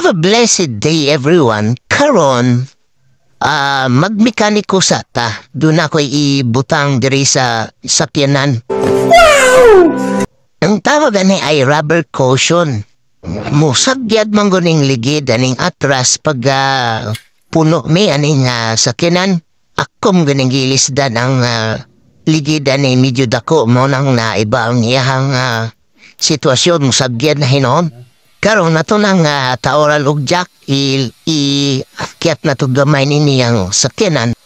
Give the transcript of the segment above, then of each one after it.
Have a blessed day, everyone. Karon, magmekaniko sa ta. Doon ako ibutang diri sa sakyanan. Wow! Ang tawag ni ay rubber cushion. Musagyad man guning ligid aning atras pag puno mi aning sakyanan. Akom ganing gilisdan ang ligid ani medyo dako mo nang naiba ang iyahang sitwasyon musagyad na hinon. Karon na to nang taoral og jack akyat na to gamay niniyang sakyanan.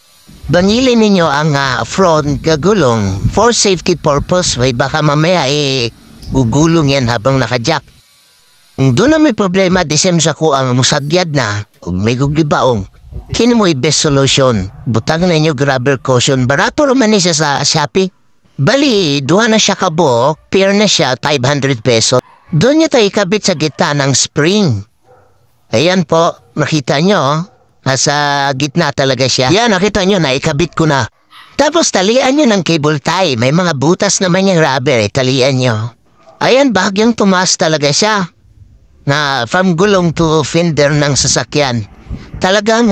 Bangilin ninyo ang front gagulong for safety purpose. Way baka mamaya gugulong yan habang naka-jack. Doon na may problema disem sa ko ang musagyad na ug may guglibaong. Kini mo best solution. Butang na inyo rubber cushion. Barato naman siya sa Shopee. Bali, duha na siya kabok. Pair na siya, 500 pesos. Doon niya tayo ikabit sa gitna ng spring. Ayan po, nakita nyo. Nasa gitna talaga siya. Yan, nakita nyo na ikabit ko na. Tapos talian nyo ng cable tie. May mga butas naman yung rubber. Talian nyo. Ayan, bahagyang tumaas talaga siya. Na from gulong to fender ng sasakyan. Talagang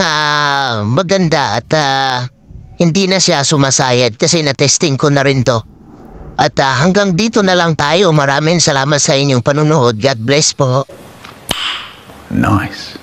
maganda at hindi na siya sumasayad kasi na-testing ko na rin to. At hanggang dito na lang tayo. Maraming salamat sa inyong panunood. God bless po. Nice.